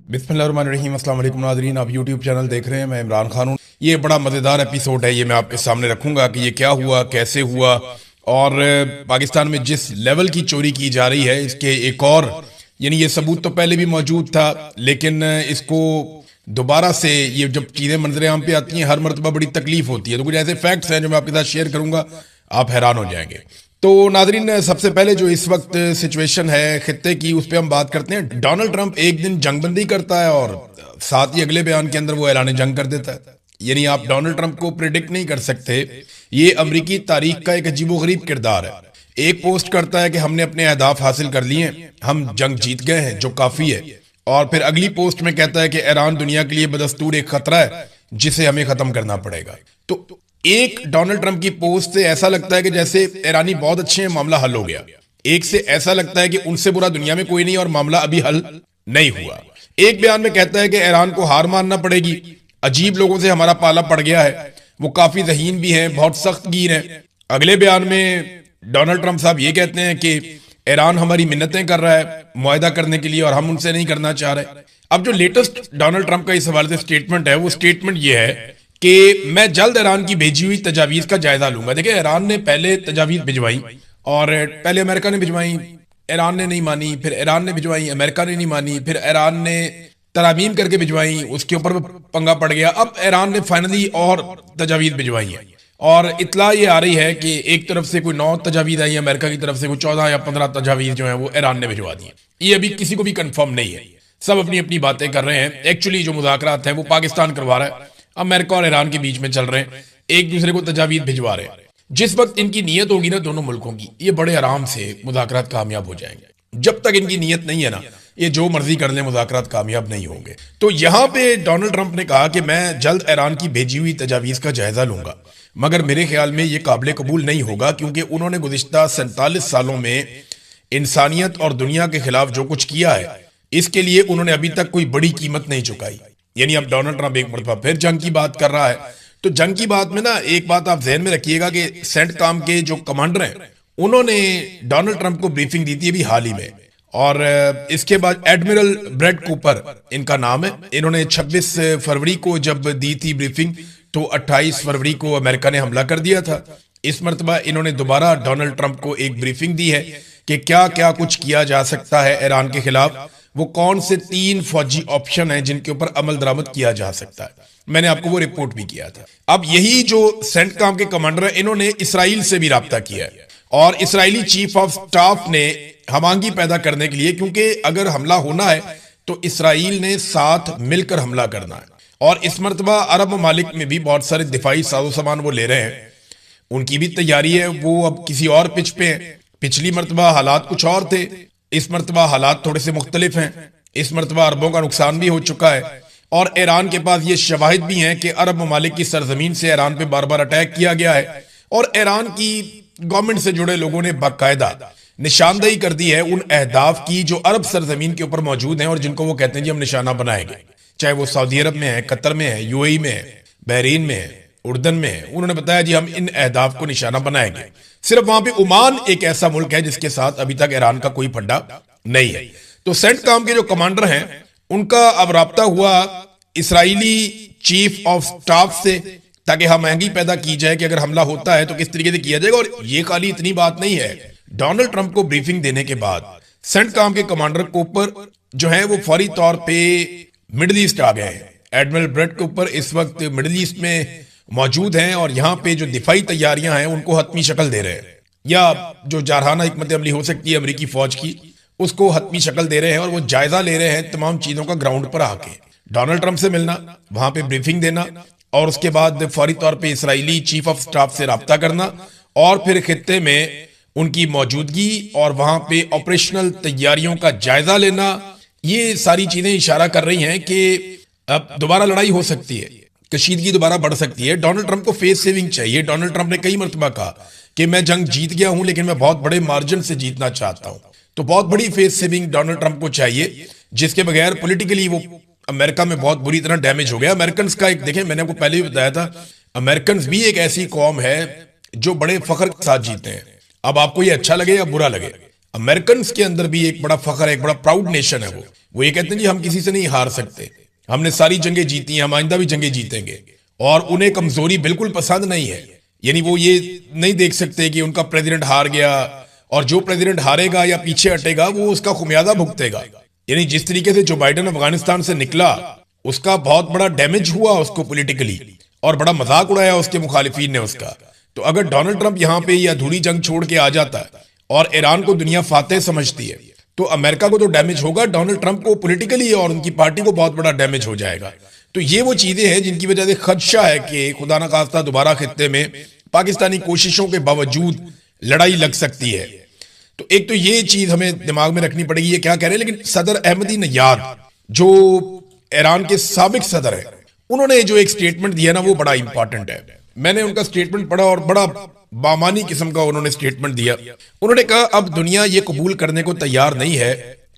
बिस्मिल्लाहिर्रहमानिर्रहीम। अस्सलाम वालेकुम नाज़रीन, आप यूट्यूब चैनल देख रहे हैं, मैं इमरान खान हूँ। ये बड़ा मज़ेदार एपिसोड है, ये मैं आपके सामने रखूंगा कि ये क्या हुआ, कैसे हुआ और पाकिस्तान में जिस लेवल की चोरी की जा रही है इसके एक और यानी ये सबूत तो पहले भी मौजूद था, लेकिन इसको दोबारा से ये जब चीज़ें मंजर आम पे आती हैं हर मरतबा बड़ी तकलीफ होती है। तो कुछ ऐसे फैक्ट्स हैं जो मैं आपके साथ शेयर करूंगा, आप हैरान हो जाएंगे। तो नाजरीन, सबसे पहले जो इस वक्त सिचुएशन है खित्ते की, उस पर हम बात करते हैं। डोनाल्ड ट्रंप एक दिन जंगबंदी करता है और साथ ही अगले बयान के अंदर वो ऐलान जंग कर देता है। यानी आप डोनाल्ड ट्रंप को प्रिडिक्ट नहीं कर सकते। ये अमरीकी तारीख का एक अजीबोगरीब किरदार है। एक पोस्ट करता है कि हमने अपने अहदाफ हासिल कर लिए हैं, हम जंग जीत गए हैं, जो काफी है। और फिर अगली पोस्ट में कहता है कि ईरान दुनिया के लिए बदस्तूर एक खतरा है जिसे हमें खत्म करना पड़ेगा। तो एक डोनाल्ड ट्रंप की पोस्ट से ऐसा लगता है कि जैसे ईरानी बहुत अच्छे हैं, मामला हल हो गया। एक से ऐसा लगता है कि उनसे बुरा दुनिया में कोई नहीं और मामला अभी हल नहीं हुआ। एक बयान में कहता है कि ईरान को हार मानना पड़ेगी, अजीब लोगों से हमारा पाला पड़ गया है, वो काफी ज़हीन भी हैं, बहुत सख्त गिर हैं। अगले बयान में डोनाल्ड ट्रंप साहब ये कहते हैं कि ईरान हमारी मिन्नतें कर रहा है मुआहदा करने के लिए और हम उनसे नहीं करना चाह रहे। अब जो लेटेस्ट डोनाल्ड ट्रंप का इस हवाले से स्टेटमेंट है, वो स्टेटमेंट ये है कि मैं जल्द ईरान की भेजी हुई तजावीज़ का जायजा लूंगा। देखिए, ईरान ने पहले तजावीज़ भिजवाई और पहले अमेरिका ने भिजवाई, ईरान ने नहीं मानी, फिर ईरान ने भिजवाई, अमेरिका ने नहीं मानी, फिर ईरान ने तरामीम करके भिजवाई, उसके ऊपर पंगा पड़ गया। अब ईरान ने फाइनली और तजावीज़ भिजवाई है और इतला ये आ रही है कि एक तरफ से कोई 9 तजावीज़ आई है, अमेरिका की तरफ से कोई 14 या 15 तजावीज़ जो है वो ईरान ने भिजवा दी है। ये अभी किसी को भी कंफर्म नहीं है, सब अपनी अपनी बातें कर रहे हैं। एक्चुअली जो मुज़ाकरात हैं वो पाकिस्तान करवा रहा है, अमेरिका और ईरान के बीच में चल रहे हैं, एक दूसरे को तजावीज़ भिजवा रहे हैं। जिस वक्त इनकी नीयत होगी ना दोनों मुल्कों की, ये बड़े आराम से मुज़ाकरात कामयाब हो जाएंगे। जब तक इनकी नीयत नहीं है ना, ये जो मर्जी कर ले मुज़ाकरात कामयाब नहीं होंगे। तो यहाँ पे डोनाल्ड ट्रंप ने कहा कि मैं जल्द ईरान की भेजी हुई तजावीज़ का जायजा लूंगा, मगर मेरे ख्याल में ये काबिल कबूल नहीं होगा, क्योंकि उन्होंने गुज़िश्ता 47 सालों में इंसानियत और दुनिया के खिलाफ जो कुछ किया है, इसके लिए उन्होंने अभी तक कोई बड़ी कीमत नहीं चुकाई। यानी अब डोनाल्ड ट्रंप एक मरतबा फिर जंग की बात कर रहा है। तो जंग की बात में ना एक बात आप जहन में रखिएगा कि सेंटकॉम के जो कमांडर हैं उन्होंने डोनाल्ड ट्रंप को ब्रीफिंग दी थी अभी हाल ही में, और इसके बाद एडमिरल ब्रेड कूपर इनका नाम है। इन्होंने 26 फरवरी को जब दी थी ब्रीफिंग, तो 28 फरवरी को अमेरिका ने हमला कर दिया था। इस मरतबा इन्होंने दोबारा डोनाल्ड ट्रंप को एक ब्रीफिंग दी है कि क्या क्या कुछ किया जा सकता है ईरान के खिलाफ, वो कौन से 3 फौजी ऑप्शन हैं जिनके ऊपर अमल दरामद किया जा सकता है। मैंने आपको वो रिपोर्ट भी किया था। अब यही जो सेंटकॉम के कमांडर हैं, इन्होंने इसराइल से भी राब्ता किया है और इसराइली चीफ ऑफ स्टाफ ने हमांगी पैदा करने के लिए, क्योंकि अगर हमला होना है तो इसराइल ने साथ मिलकर हमला करना है। और इस मरतबा अरब ममालिक में भी बहुत सारे दिफाई साजो सामान वो ले रहे हैं, उनकी भी तैयारी है, वो अब किसी और पिच पे है। पिछली मरतबा हालात कुछ और थे, इस मरतबा हालात थोड़े से मुख्तलिफ हैं। इस मरतबा अरबों का नुकसान भी हो चुका है और ईरान के पास ये शवाहिद भी हैं कि अरब ममालिक की सरजमीन से ईरान पे बार बार अटैक किया गया है और ईरान की गवर्नमेंट से जुड़े लोगों ने बाकायदा निशानदेही कर दी है उन अहदाफ की जो अरब सरजमीन के ऊपर मौजूद हैं और जिनको वो कहते हैं जी हम निशाना बनाएंगे, चाहे वो सऊदी अरब में है, कतर में है, यूएई में है, बहरीन में है, उर्दन में है। उन्होंने बताया जी हम इन अहदाफ को निशाना बनाएंगे। सिर्फ वहां पे ओमान एक ऐसा मुल्क है जिसके साथ अभी तक ईरान का कोई फड्डा नहीं है। तो सेंटकॉम के जो कमांडर हैं उनका अब राब्ता हुआ इसराइली चीफ ऑफ स्टाफ से, ताकि हमांगी पैदा की जाए कि अगर हमला होता है तो किस तरीके से किया जाएगा। और ये खाली इतनी बात नहीं है, डोनाल्ड ट्रंप को ब्रीफिंग देने के बाद सेंटकॉम के कमांडर कूपर जो है वो फौरी तौर पे मिडिल ईस्ट आ गए हैं। एडमिरल ब्रेड कूपर इस वक्त मिडिल ईस्ट में मौजूद हैं और यहाँ पे जो दिफाई तैयारियां हैं उनको हतमी शक्ल दे रहे हैं, या जो जारहाना हिकमत अमली हो सकती है अमरीकी फौज की, उसको हतमी शक्ल दे रहे हैं और वो जायजा ले रहे हैं तमाम चीजों का ग्राउंड पर आके। डोनाल्ड ट्रंप से मिलना, वहां पे ब्रीफिंग देना और उसके बाद फौरी तौर पे इसराइली चीफ ऑफ स्टाफ से राब्ता करना और फिर खित्ते में उनकी मौजूदगी और वहां पे ऑपरेशनल तैयारियों का जायजा लेना। ये सारी चीजें इशारा कर रही हैं कि अब दोबारा लड़ाई हो सकती है, कशीदगी दोबारा बढ़ सकती है। डोनाल्ड ट्रंप को फेस सेविंग चाहिए। डोनाल्ड ट्रंप ने कई मरतबा कहा कि मैं जंग जीत गया हूं लेकिन मैं बहुत बड़े मार्जिन से जीतना चाहता हूं। तो बहुत बड़ी फेस सेविंग डोनाल्ड ट्रंप को चाहिए, जिसके बगैर पॉलिटिकली वो अमेरिका में बहुत बुरी तरह डैमेज हो गया। अमेरिकन का एक देखें, मैंने आपको पहले भी बताया था, अमेरिकन भी एक ऐसी कौम है जो बड़े फख्र के साथ जीते हैं। अब आपको ये अच्छा लगे या बुरा लगे, अमेरिकन के अंदर भी एक बड़ा फख्र है, एक बड़ा प्राउड नेशन है वो ये कहते हैं जी हम किसी से नहीं हार सकते, हमने सारी जंगें जीती हैं, हम आइंदा भी जंगें जीतेंगे। और उन्हें कमजोरी बिल्कुल पसंद नहीं है, यानी वो ये नहीं देख सकते कि उनका प्रेसिडेंट हार गया और जो प्रेसिडेंट हारेगा या पीछे हटेगा वो उसका खुमियाजा भुगतेगा। यानी जिस तरीके से जो बाइडेन अफगानिस्तान से निकला उसका बहुत बड़ा डैमेज हुआ उसको पॉलिटिकली, और बड़ा मजाक उड़ाया उसके मुखालिफिन ने उसका। तो अगर डोनाल्ड ट्रंप यहाँ पे ये अधूरी जंग छोड़ के आ जाता है और ईरान को दुनिया फातेह समझती है, तो अमेरिका को तो डैमेज होगा, डोनाल्ड ट्रंप को पॉलिटिकली और उनकी पार्टी को बहुत बड़ा डैमेज हो जाएगा। तो ये वो चीजें हैं जिनकी वजह से खदशा है कि खुदा न खास्ता दोबारा खित्ते में पाकिस्तानी कोशिशों के बावजूद लड़ाई लग सकती है। तो एक तो ये चीज हमें दिमाग में रखनी पड़ेगी, ये क्या कह रहे हैं। लेकिन सदर अहमदी नयाद जो ईरान के साबिक सदर है, उन्होंने जो एक स्टेटमेंट दिया ना वो बड़ा इंपॉर्टेंट है। मैंने उनका स्टेटमेंट पढ़ा और बड़ा बामानी किस्म का उन्होंने स्टेटमेंट दिया। उन्होंने कहा अब दुनिया ये कबूल करने को तैयार नहीं है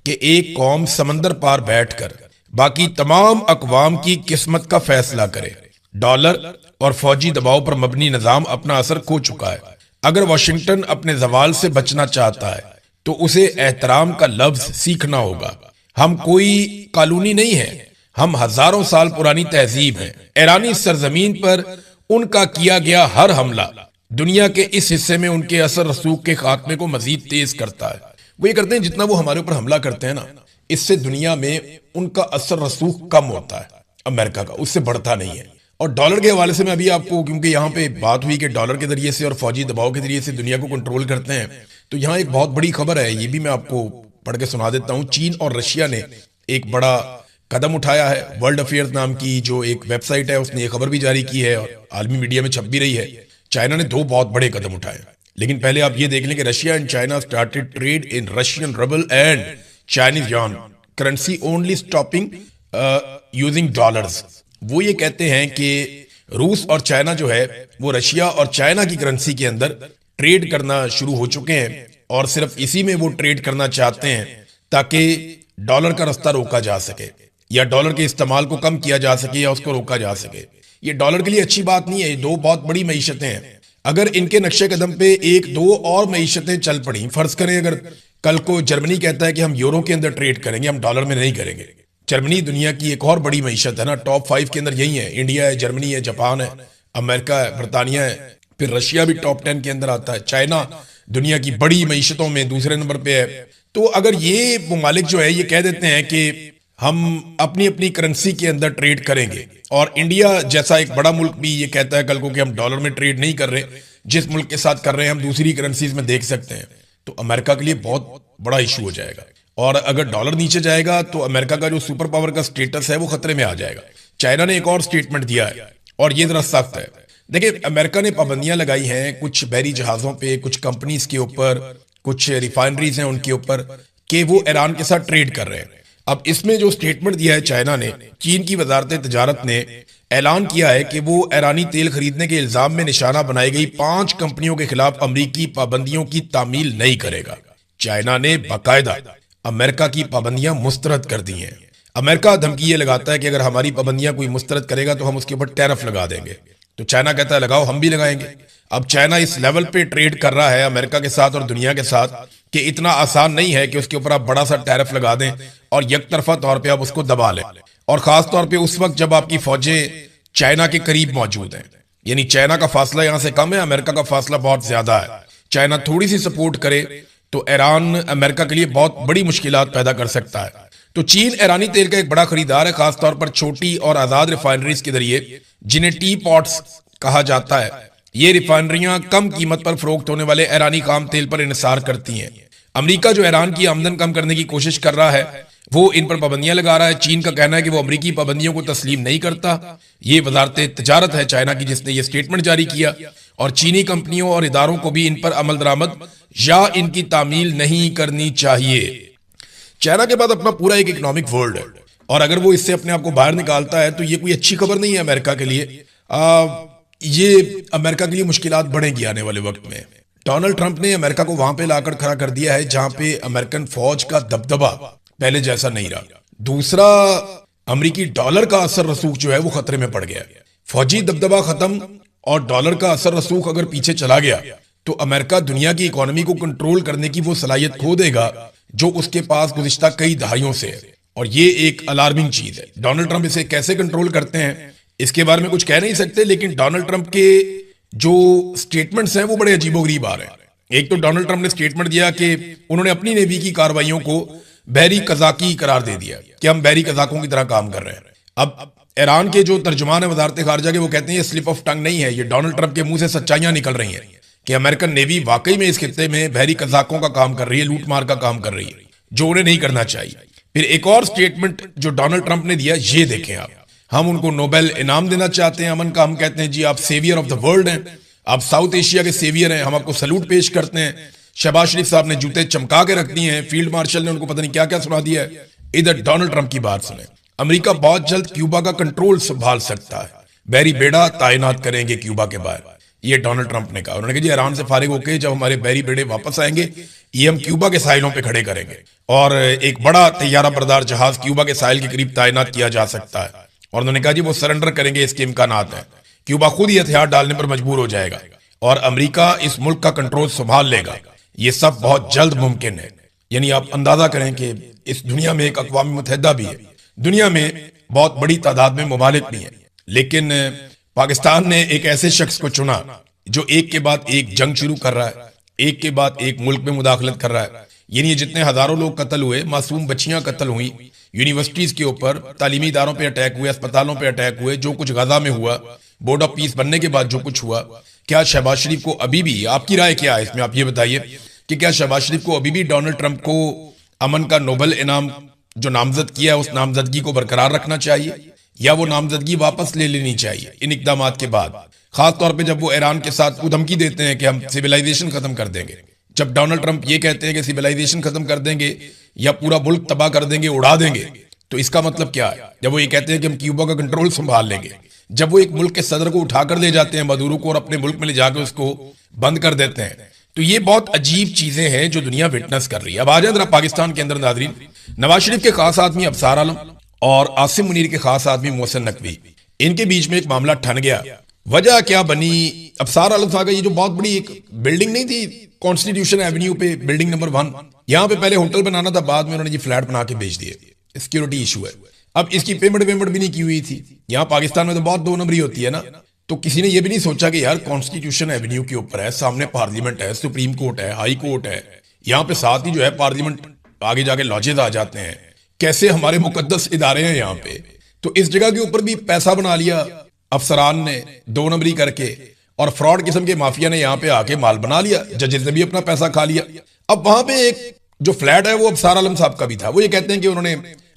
कि एक कौम समंदर पार बैठकर बाकी तमाम अकवाम की किस्मत का फैसला करे। डॉलर और फौजी दबाव पर मबनी निजाम अपना असर खो चुका है। अगर वाशिंगटन अपने जवाल से बचना चाहता है तो उसे एहतराम का लफ्ज सीखना होगा। हम कोई कानूनी नहीं है, हम हजारों साल पुरानी तहजीब हैं। ईरानी सरजमीन पर उनका किया गया हर हमला दुनिया के इस हिस्से में उनके असर रसूख के खात्मे को मजीद तेज करता है। वो ये करते हैं जितना वो हमारे ऊपर हमला करते हैं ना, इससे दुनिया में उनका असर रसूख कम होता है अमेरिका का, उससे बढ़ता नहीं है। और डॉलर के हवाले से मैं अभी आपको, क्योंकि यहाँ पे बात हुई कि डॉलर के जरिए से और फौजी दबाव के जरिए से दुनिया को कंट्रोल करते हैं, तो यहाँ एक बहुत बड़ी खबर है, ये भी मैं आपको पढ़ के सुना देता हूँ। चीन और रशिया ने एक बड़ा कदम उठाया है। वर्ल्ड अफेयर्स नाम की जो एक वेबसाइट है उसने ये खबर भी जारी की है और आलमी मीडिया में छप भी रही है। चाइना ने दो बहुत बड़े कदम उठाए, लेकिन पहले आप ये देख लें कि Russia and China started trade in Russian rouble and Chinese yuan currency only stopping using dollars. वो ये कहते हैं कि रूस और चाइना जो है वो रशिया और चाइना की करेंसी के अंदर ट्रेड करना शुरू हो चुके हैं और सिर्फ इसी में वो ट्रेड करना चाहते हैं ताकि डॉलर का रास्ता रोका जा सके या डॉलर के इस्तेमाल को कम किया जा सके या उसको रोका जा सके। ये डॉलर के लिए अच्छी बात नहीं है, ये दो बहुत बड़ी मईशतें हैं। अगर इनके नक्शे कदम पे एक दो और मईशतें चल पड़ी, फर्ज करें अगर कल को जर्मनी कहता है कि हम यूरो के अंदर ट्रेड करेंगे, हम डॉलर में नहीं करेंगे। जर्मनी दुनिया की एक और बड़ी मईशत है ना, टॉप 5 के अंदर यही है, इंडिया है, जर्मनी है, जापान है, अमेरिका है, बरतानिया है, फिर रशिया भी टॉप 10 के अंदर आता है, चाइना दुनिया की बड़ी मईशतों में दूसरे नंबर पे है। तो अगर ये ममालिक जो है ये कह देते हैं कि हम अपनी अपनी करेंसी के अंदर ट्रेड करेंगे, और इंडिया जैसा एक बड़ा मुल्क भी ये कहता है कल को कि हम डॉलर में ट्रेड नहीं कर रहे, जिस मुल्क के साथ कर रहे हैं हम दूसरी करेंसीज में देख सकते हैं, तो अमेरिका के लिए बहुत बड़ा इशू हो जाएगा। और अगर डॉलर नीचे जाएगा तो अमेरिका का जो सुपर पावर का स्टेटस है वो खतरे में आ जाएगा। चाइना ने एक और स्टेटमेंट दिया है और ये जरा सख्त है। देखिए, अमेरिका ने पाबंदियां लगाई हैं कुछ बहरी जहाजों पे, कुछ कंपनीज के ऊपर, कुछ रिफाइनरीज हैं उनके ऊपर कि वो ईरान के साथ ट्रेड कर रहे हैं। अब इसमें जो स्टेटमेंट दिया है चाइना ने, चीन की वजारत तिजारत ने ऐलान किया है कि वो ईरानी तेल खरीदने के इल्जाम में निशाना बनाई गई 5 कंपनियों के खिलाफ अमरीकी पाबंदियों की तामील नहीं करेगा। चाइना ने बाकायदा अमेरिका की पाबंदियां मुस्तरद कर दी हैं। अमेरिका धमकी ये लगाता है कि अगर हमारी पाबंदियां कोई मुस्तरद करेगा तो हम उसके ऊपर टैरिफ लगा देंगे। तो चाइना कहता है लगाओ, हम भी लगाएंगे। अब चाइना इस लेवल पे ट्रेड कर रहा है अमेरिका के साथ और दुनिया के साथ कि इतना आसान नहीं है कि उसके ऊपर आप बड़ा सा टैरिफ लगा दें और यकतरफा तौर पे आप उसको दबा लें। और खास तौर पे उस वक्त जब आपकी फौजें चाइना के करीब मौजूद हैं, यानी चाइना का फासला यहां से कम है, अमेरिका का फासला बहुत ज्यादा है। चाइना थोड़ी सी सपोर्ट करे तो ईरान अमेरिका के लिए बहुत बड़ी मुश्किलात पैदा कर सकता है। तो चीन ईरानी तेल का एक बड़ा खरीदार है, खासतौर पर छोटी और आजाद रिफाइनरीज के जरिए, जिन्हें टी पॉट्स कहा जाता है। ये रिफाइनरियां कम कीमत पर फरोख्त होने वाले ईरानी खाम तेल पर इन्हिसार करती हैं। अमेरिका जो ईरान की आमदन कम करने की कोशिश कर रहा है वो इन पर पाबंदियां लगा रहा है। चीन का कहना है कि वो अमेरिकी पाबंदियों को तस्लीम नहीं करता। ये वजारत तिजारत है चाइना की जिसने ये स्टेटमेंट जारी किया, और चीनी कंपनियों और इदारों को भी इन पर अमल दरामद या इनकी तामील नहीं करनी चाहिए। चाइना के बाद अपना पूरा एक इकोनॉमिक वर्ल्ड है, और अगर वो इससे अपने आप को बाहर निकालता है तो ये कोई अच्छी खबर नहीं है अमेरिका के लिए। ये अमेरिका के लिए मुश्किलात बढ़ेंगी आने वाले वक्त में। डोनाल्ड ट्रंप ने अमेरिका को वहां पे लाकर खड़ा कर दिया है जहां पे अमेरिकन फौज का दबदबा पहले जैसा नहीं रहा। दूसरा, अमेरिकी डॉलर का असर रसूख जो है वो खतरे में पड़ गया। फौजी दबदबा खत्म और डॉलर का असर रसूख अगर पीछे चला गया तो अमेरिका दुनिया की इकोनॉमी को कंट्रोल करने की वो सलाहियत खो देगा जो उसके पास गुज़िश्ता कई दहाइयों से है। और ये एक अलार्मिंग चीज है। डोनाल्ड ट्रंप इसे कैसे कंट्रोल करते हैं इसके बारे में कुछ कह नहीं सकते, लेकिन डोनाल्ड ट्रंप के जो स्टेटमेंट्स हैं वो बड़े अजीबोगरीब आ रहे हैं। एक तो डोनाल्ड ट्रंप ने स्टेटमेंट दिया कि उन्होंने अपनी नेवी की कार्रवाइयों को बहरी कजाकी करार दे दिया कि हम बहरी कजाकों की तरह काम कर रहे हैं। अब ईरान के जो तर्जुमान है वजारत खारजा के, वो कहते हैं ये स्लिप ऑफ टंग नहीं है, ये डोनाल्ड ट्रंप के मुंह से सच्चाइयां निकल रही हैं कि अमेरिकन नेवी वाकई में इस खित्ते में बहरी कजाकों का काम कर रही है, लूटमार का काम कर रही है, जो उन्हें नहीं करना चाहिए। फिर एक और स्टेटमेंट जो डोनाल्ड ट्रंप ने दिया, ये देखें आप, हम उनको नोबेल इनाम देना चाहते हैं अमन का। हम कहते हैं जी आप सेवियर ऑफ द वर्ल्ड हैं, आप साउथ एशिया के सेवियर हैं, हम आपको सैल्यूट पेश करते हैं। शहबाज शरीफ साहब ने जूते चमका के रख दिए हैं, फील्ड मार्शल ने उनको पता नहीं क्या क्या सुना दिया है। इधर डोनाल्ड ट्रंप की बात सुने, अमेरिका बहुत जल्द क्यूबा का कंट्रोल संभाल सकता है, बहरी बेड़ा तायनात करेंगे क्यूबा के बाहर, ये डोनाल्ड ट्रंप ने कहा। उन्होंने कहा जी ईरान से फारिग होकर जब हमारे बहरी बेड़े वापस आएंगे ये हम क्यूबा के साहिलों पे खड़े करेंगे और एक बड़ा तैयारा बरदार जहाज क्यूबा के साहिल के करीब तायनात किया जा सकता है। और उन्होंने कहा जी वो सरेंडर करेंगे, इसके इम्कानात हैं, क्यूबा खुद ही हथियार डालने पर मजबूर हो जाएगा और अमेरिका इस मुल्क का कंट्रोल संभाल लेगा। ये सब बहुत जल्द मुमकिन है। यानी आप अंदाजा करें कि इस दुनिया में एक अक़वाम मुत्तहिदा भी है, दुनिया में बहुत बड़ी तादाद में ममालिक भी हैं, लेकिन पाकिस्तान ने एक ऐसे शख्स को चुना जो एक के बाद एक जंग शुरू कर रहा है, एक के बाद एक मुल्क में मुदाखलत कर रहा है। यानी जितने हजारों लोग कत्ल हुए, मासूम बच्चियां कत्ल हुई, यूनिवर्सिटीज के ऊपर, तालीमी इदारों पे अटैक हुए, अस्पतालों पे अटैक हुए, जो कुछ गाजा में हुआ, बोर्ड ऑफ पीस बनने के बाद जो कुछ हुआ, क्या शहबाज शरीफ को अभी भी, आपकी राय क्या है इसमें, आप ये बताइए कि क्या शहबाज शरीफ को अभी भी डोनाल्ड ट्रंप को अमन का नोबेल इनाम जो नामजद किया है उस नामजदगी को बरकरार रखना चाहिए या वो नामजदगी वापस ले लेनी चाहिए इन इकदामात के बाद, खास तौर पे जब वो ईरान के साथ धमकी देते हैं कि हम सिविलाइजेशन खत्म कर देंगे। जब डोनाल्ड ट्रंप ये कहते हैं कि सिविलाइजेशन खत्म कर देंगे या पूरा मुल्क तबाह कर देंगे, उड़ा देंगे, तो इसका मतलब क्या है? जब वो ये कहते हैं कि हम क्यूबा का कंट्रोल संभाल लेंगे, जब वो एक मुल्क के सदर को उठाकर ले जाते हैं मदूरो को और अपने मुल्क में ले जाकर उसको बंद कर देते हैं, तो ये बहुत अजीब चीजें हैं जो दुनिया विटनेस कर रही है। अब आ जाए जरा पाकिस्तान के अंदर नाज़रीन, नवाज शरीफ के खास आदमी अफसार आलम और आसिम मुनीर के खास आदमी मोहसिन नकवी, इनके बीच में एक मामला ठन गया। वजह क्या बनी? अफसार आलम साहब का ये जो बहुत बड़ी एक बिल्डिंग नहीं थी कॉन्स्टिट्यूशन एवेन्यू पे, बिल्डिंग नंबर 1, यहाँ पे पहले होटल बनाना था, बाद में उन्होंने जी फ्लैट बना के बेच दिए, सिक्योरिटी इशू है। अब इसकी पेमेंट भी नहीं की हुई थी। यहाँ पाकिस्तान में तो बहुत दो नंबरी होती है ना, तो किसी ने ये भी नहीं सोचा कि यार कॉन्स्टिट्यूशन एवेन्यू के ऊपर है, सामने पार्लियामेंट है, सुप्रीम कोर्ट है, हाई कोर्ट है, यहाँ पे साथ ही जो है पार्लियामेंट, आगे जाके लॉजेज आ जाते हैं, कैसे हमारे मुकद्दस इदारे हैं यहाँ पे। तो इस जगह के ऊपर भी पैसा बना लिया अफसरान ने दो नंबरी करके, और फ्रॉड किस्म के माफिया ने यहाँ पे आके माल बना लिया, जजेस ने भी अपना पैसा खा लिया। अब वहां पे एक जो फ्लैट है वो अफसार आलम साहब का भी था। वो ये कहते हैं कि उन्होंने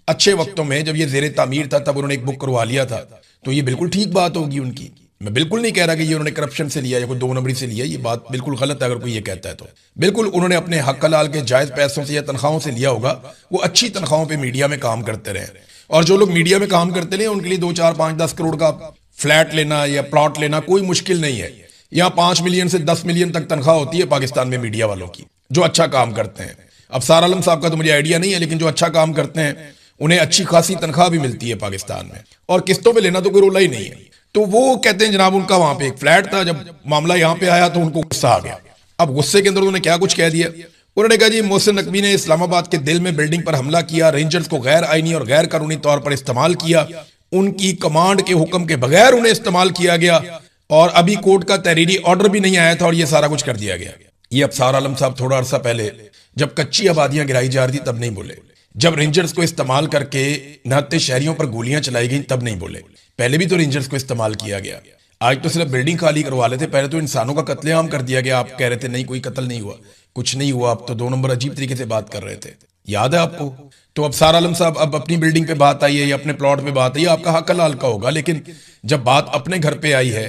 अच्छे वक्तों में जब ये जेरे तामीर था तब उन्होंने एक बुक करवा लिया था, तो ये बिल्कुल ठीक बात होगी उनकी। मैं बिल्कुल नहीं कह रहा कि ये उन्होंने करप्शन से लिया या कोई दो नंबरी से लिया, ये बात बिल्कुल गलत है अगर कोई ये कहता है तो। बिल्कुल उन्होंने अपने हक हलाल के जायज पैसों से या तनख्वाहों से लिया होगा। वो अच्छी तनख्वाहों पे मीडिया में काम करते रहे, और जो लोग मीडिया में काम करते रहे उनके लिए 2, 4, 5, 10 करोड़ का फ्लैट लेना या प्लॉट लेना कोई मुश्किल नहीं है। यहाँ 5 मिलियन से 10 मिलियन तक तनख्वाह होती है पाकिस्तान में मीडिया वालों की, जो अच्छा काम करते हैं। अफसार आलम साहब का तो मुझे आइडिया नहीं है, लेकिन जो अच्छा काम करते हैं उन्हें अच्छी खासी तनख्वाह भी मिलती है पाकिस्तान में, और किस्तों पे लेना तो कोई रोला ही नहीं है। तो वो कहते हैं जनाब उनका वहां पे एक फ्लैट था, जब मामला यहाँ पे आया तो उनको गुस्सा आ गया। अब गुस्से के अंदर उन्होंने क्या कुछ कह दिया, उन्होंने कहा जी मोहसिन नकवी ने इस्लामाबाद के दिल में बिल्डिंग पर हमला किया, रेंजर्स को गैर आईनी और गैर कानूनी तौर पर इस्तेमाल किया, उनकी कमांड के हुक्म के बगैर उन्हें इस्तेमाल किया गया, और अभी कोर्ट का तहरीरी ऑर्डर भी नहीं आया था और ये सारा कुछ कर दिया गया। ये अफसार आलम साहब थोड़ा अरसा पहले जब कच्ची आबादियां गिराई जा रही थी तब नहीं बोले, जब रेंजर्स को इस्तेमाल करके नहते शहरियों पर गोलियां चलाई गई तब नहीं बोले। पहले भी तो रेंजर्स को इस्तेमाल किया गया, आज तो सिर्फ बिल्डिंग खाली करवा लेते, पहले तो इंसानों का कत्लेआम कर दिया गया। आप कह रहे थे नहीं कोई कत्ल नहीं हुआ, कुछ नहीं हुआ, आप तो 2 नंबर अजीब तरीके से बात कर रहे थे, याद है आपको? तो अफसार आलम साहब अब अपनी बिल्डिंग पे बात आई है या अपने प्लॉट पे बात आई है, आपका हक हलाल का होगा, लेकिन जब बात अपने घर पे आई है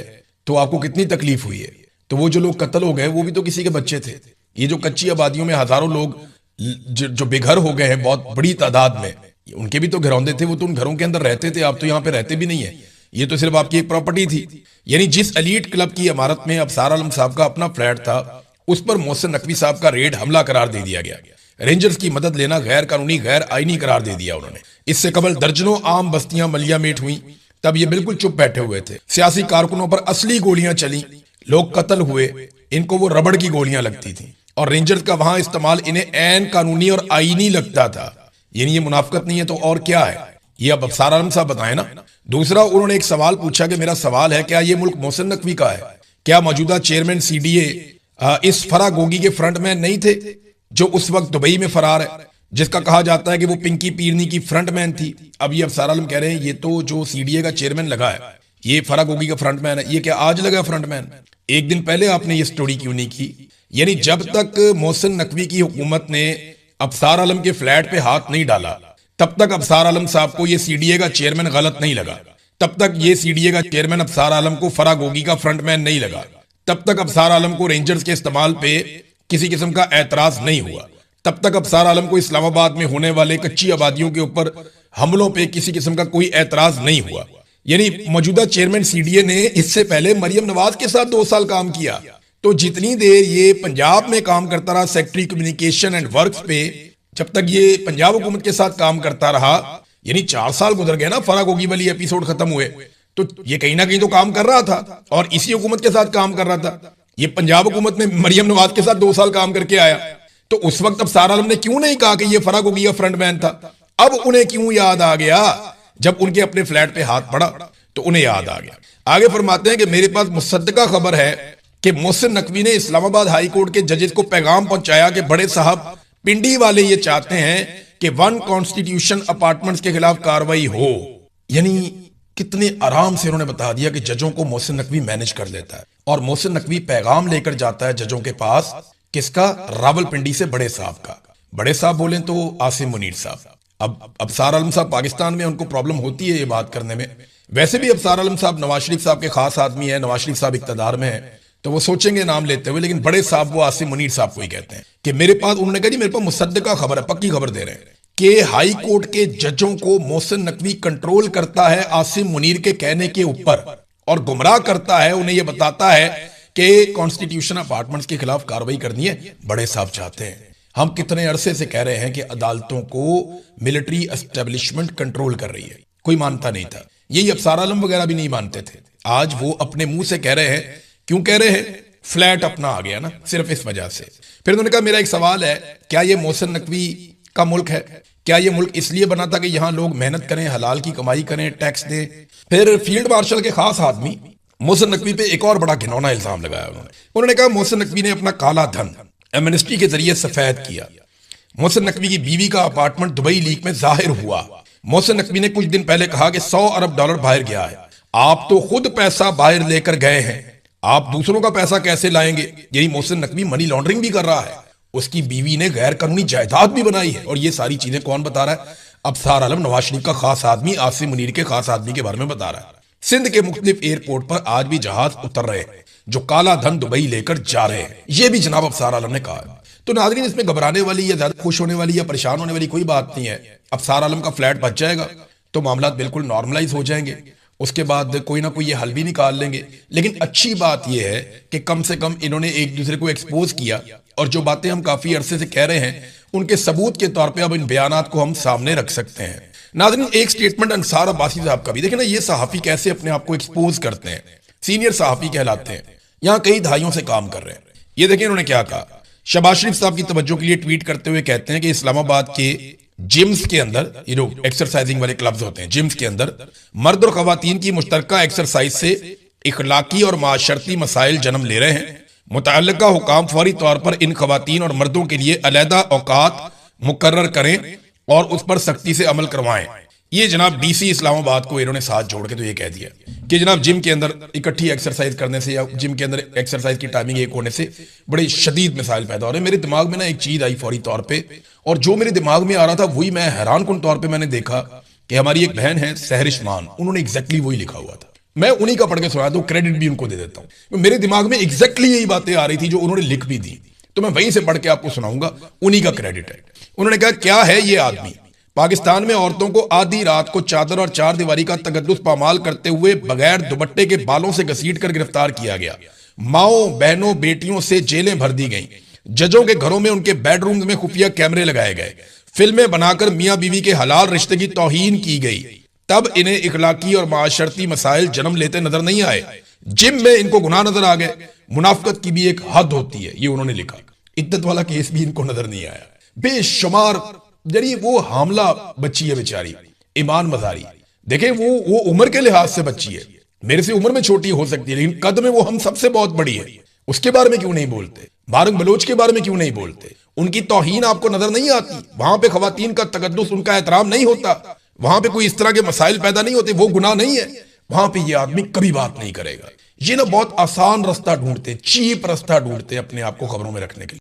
तो आपको कितनी तकलीफ हुई है। तो वो जो लोग कत्ल हो गए वो भी तो किसी के बच्चे थे। ये जो कच्ची आबादियों में हजारों लोग जो बेघर हो गए हैं बहुत बड़ी तादाद में, उनके भी तो घरौंदे थे, वो तो उन घरों के अंदर रहते थे, आप तो यहाँ पे रहते भी नहीं है, ये तो सिर्फ आपकी एक प्रॉपर्टी थी। यानी जिस एलीट क्लब की इमारत में अफसार आलम साहब का अपना फ्लैट था उस पर मोहसिन नकवी साहब का रेड हमला करार दे दिया गया, रेंजर्स की मदद लेना गैर कानूनी गैर आईनी करार दे दिया उन्होंने। इससे कबल दर्जनों आम बस्तियां मलिया मेट हुई, तब ये बिल्कुल चुप बैठे हुए थे। सियासी कारकुनों पर असली गोलियां चली, लोग कत्ल हुए, इनको वो रबड़ की गोलियां लगती थी और रेंजर्स का वहां इस्तेमाल इन्हें ऐन कानूनी और आईनी लगता था। यानी ये मुनाफिकत नहीं है तो और क्या है? ये अब अफसार आलम साहब बताएं ना। दूसरा, उन्होंने एक सवाल पूछा कि मेरा सवाल है, क्या ये मुल्क मोहसिन नकवी का है? क्या मौजूदा चेयरमैन सीडीए इस फराह गोगी के फ्रंटमैन नहीं थे जो उस वक्त दुबई में फरार है, जिसका कहा जाता है कि वो पिंकी पीरनी की फ्रंटमैन थी? अब ये अफसार आलम कह रहे हैं ये तो जो सीडीए का चेयरमैन लगा है ये फराह गोगी का फ्रंटमैन है। ये क्या आज लगा फ्रंटमैन? एक दिन पहले आपने ये स्टोरी क्यों नहीं की? यानी जब तक मोहसिन नकवी की हुकूमत ने अफसार आलम के फ्लैट पे हाथ नहीं डाला तब तक अफसार आलम साहब को ये सीडीए का चेयरमैन गलत नहीं लगा, तब तक ये सीडीए का चेयरमैन अफसार आलम को फराह गोगी का फ्रंटमैन नहीं लगा, तब तक अफसार आलम को रेंजर्स के इस्तेमाल पे किसी किस्म का एतराज नहीं हुआ, तब तक अफसार आलम को इस्लामाबाद में होने वाले कच्ची आबादियों के ऊपर हमलों पे किसी किस्म का कोई एतराज नहीं हुआ। यानी मौजूदा चेयरमैन सीडीए ने इससे पहले मरियम नवाज के साथ 2 साल काम किया। तो जितनी देर ये पंजाब में काम करता रहा सेक्रेटरी कम्युनिकेशन एंड वर्क्स पे, जब तक ये पंजाब हुकूमत के साथ काम करता रहा, यानी 4 साल गुजर गए ना फराह गोगी वाली एपिसोड खत्म हुए, तो ये कहीं ना कहीं तो काम कर रहा था और इसी हुकूमत के साथ काम कर रहा था। ये पंजाब हुकूमत में मरियम नवाज के साथ 2 साल काम करके आया, तो उस वक्त अफसार आलम ने क्यों नहीं कहा कि ये फराह गोगी का फ्रंटमैन था? अब उन्हें क्यों याद आ गया? जब उनके अपने फ्लैट पे हाथ पड़ा तो उन्हें याद आ गया। आगे फरमाते हैं कि मेरे पास मुसद्दका खबर है कि मोहसिन नकवी ने इस्लामाबाद हाई कोर्ट के जजेस को पैगाम पहुंचाया कि बड़े साहब पिंडी वाले ये चाहते हैं कि 1 कॉन्स्टिट्यूशन अपार्टमेंट्स के खिलाफ कार्रवाई हो। यानी कितने आराम से उन्होंने बता दिया कि जजों को मोहसिन नकवी मैनेज कर लेता है और मोहसिन नकवी पैगाम लेकर जाता है जजों के पास, किसका? रावलपिंडी से बड़े साहब का। बड़े साहब बोले तो आसिम मुनीर साहब। अब अफसार आलम साहब पाकिस्तान में उनको प्रॉब्लम होती है ये बात करने में। वैसे भी अफसार आलम साहब नवाज शरीफ साहब के खास आदमी है, नवाज शरीफ साहब इक्तदार में है तो वो सोचेंगे नाम लेते हुए, लेकिन बड़े साहब वो आसिम मुनीर साहब को ही कहते हैं कि मेरे पास, उन्होंने कहा जी मेरे पास मुसद्दका खबर है, पक्की खबर दे रहे हैं कि हाई कोर्ट के जजों को मोहसिन नकवी कंट्रोल करता है आसिम मुनीर के कहने के ऊपर और गुमराह करता है। उन्हें यह बताता है कि कॉन्स्टिट्यूशन अपार्टमेंट्स के खिलाफ कार्रवाई करनी है, बड़े साहब चाहते हैं। हम कितने अरसे से कह रहे हैं कि अदालतों को मिलिट्री एस्टेब्लिशमेंट कंट्रोल कर रही है, कोई मानता नहीं था। यही अफसार आलम वगैरह भी नहीं मानते थे। आज वो अपने मुंह से कह रहे हैं। क्यों कह रहे हैं? फ्लैट अपना आ गया ना, सिर्फ इस वजह से। फिर उन्होंने कहा मेरा एक सवाल है, क्या ये मोहसिन नकवी का मुल्क है? क्या ये मुल्क इसलिए बना था कि यहां लोग मेहनत करें, हलाल की कमाई करें, टैक्स दें? फिर फील्ड मार्शल के खास आदमी मोहसिन नकवी पे एक और बड़ा घिनौना इल्जाम लगाया उन्होंने कहा मोहसिन नकवी ने अपना काला धन एमनेस्टी के जरिए सफेद किया। मोहसिन नकवी की बीवी का अपार्टमेंट दुबई लीक में जाहिर हुआ। मोहसिन नकवी ने कुछ दिन पहले कहा कि $100 अरब बाहर गया है। आप तो खुद पैसा बाहर लेकर गए हैं, आप दूसरों का पैसा कैसे लाएंगे? यही मोहसिन नकवी मनी लॉन्ड्रिंग भी कर रहा है। उसकी बीवी ने गैर कानूनी जायदाद भी बनाई है। और ये सारी चीजें कौन बता रहा है? अफसार आलम, नवाज शरीफ का खास आदमी, आसिम मुनीर के खास आदमी के बारे में बता रहा है। सिंध के मुख्तलिफ एयरपोर्ट पर आज भी जहाज उतर रहे हैं जो काला धन दुबई लेकर जा रहे हैं। यह भी जनाब अफसार आलम ने कहा है। तो नाज़रीन, इसमें घबराने वाली या ज्यादा खुश होने वाली या परेशान होने वाली कोई बात नहीं है। अफसार आलम का फ्लैट बच जाएगा तो मामला बिल्कुल नॉर्मलाइज हो जाएंगे, उसके बाद कोई ना कोई ये हल भी निकाल लेंगे। लेकिन अच्छी बात यह है कि कम से कम इन्होंने एक दूसरे को एक्सपोज किया और जो बातें हम काफी अरसे से कह रहे हैं उनके सबूत के तौर पे अब इन बयानात को हम सामने रख सकते हैं। नाज़रीन, एक स्टेटमेंट अंसार अब्बासी साहब का भी देखें ना, ये सहाफी कैसे अपने आप को एक्सपोज करते हैं, सीनियर सहाफी कहलाते हैं, यहाँ कई दहाइयों से काम कर रहे हैं। ये देखें इन्होंने क्या कहा। शहबाज शरीफ साहब की तवज्जो के लिए ट्वीट करते हुए कहते हैं कि इस्लामाबाद के जिम्स के अंदर, ये जो एक्सरसाइजिंग वाले क्लब्स होते हैं, जिम्स के अंदर मर्द और खवातीन की मुश्तरका एक्सरसाइज से इखलाकी और माशरती मसाइल जन्म ले रहे हैं। मुतअल्लिका हुकाम फौरी तौर पर इन खवातीन और मर्दों के लिए अलहदा औकात मुकर्रर करें और उस पर सख्ती से अमल करवाएं। ये जनाब डीसी इस्लामाबाद को इन्होंने साथ जोड़ के तो ये कह दिया कि जनाब जिम के अंदर इकट्ठी एक्सरसाइज करने से या जिम के अंदर एक्सरसाइज की टाइमिंग एक होने से बड़े शदीद मिसाइल पैदा हो रहे हैं। मेरे दिमाग में ना एक चीज आई फौरी तौर पे, और जो मेरे दिमाग में आ रहा था वही मैं हैरान कुन तौर पे मैंने देखा कि हमारी एक बहन है सहरिशमान, उन्होंने एग्जैक्टली वही लिखा हुआ था। मैं उन्हीं का पढ़ के सुना दूं, क्रेडिट भी उनको दे देता हूं। मेरे दिमाग में एग्जैक्टली यही बातें आ रही थी जो उन्होंने लिख भी दी, तो मैं वहीं से पढ़ के आपको सुनाऊंगा, उन्हीं का क्रेडिट है। उन्होंने कहा क्या है ये आदमी, पाकिस्तान में औरतों को आधी रात को चादर और चार दीवारी का तगद्दुस पामाल करते हुए बगैर दुपट्टे के बालों से घसीट कर गिरफ्तार किया गया। माओ बहनों बेटियों से जेलें भर दी गईं। जजों के घरों में उनके बेडरूम में खुफिया कैमरे लगाए गए। फिल्में बनाकर मियां बीवी के हलाल रिश्ते की तौहीन की गई। तब इन्हें इखलाकी और माशरती मसाइल जन्म लेते नजर नहीं आए। जिम में इनको गुनाह नजर आ गए। मुनाफकत की भी एक हद होती है, ये उन्होंने लिखा। इद्दत वाला केस भी इनको नजर नहीं आया। बेशुमार, यानी वो हामला बच्ची है बेचारी, ईमान मजारी। देखें, वो उम्र के लिहाज से बच्ची है, मेरे से उम्र में छोटी हो सकती है, लेकिन कद में वो हम सबसे बहुत बड़ी है। उसके बारे में क्यों नहीं बोलते? बारंग बलोच के बारे में क्यों नहीं बोलते? उनकी तौहीन आपको नजर नहीं आती? वहां पे खवातीन का तकद्दुस, उनका एहतराम नहीं होता? वहां पे कोई इस तरह के मसाइल पैदा नहीं होते? वो गुनाह नहीं है? वहां पे ये आदमी कभी बात नहीं करेगा। ये ना बहुत आसान रास्ता ढूंढते, चीप रास्ता ढूंढते अपने आप को खबरों में रखने के लिए।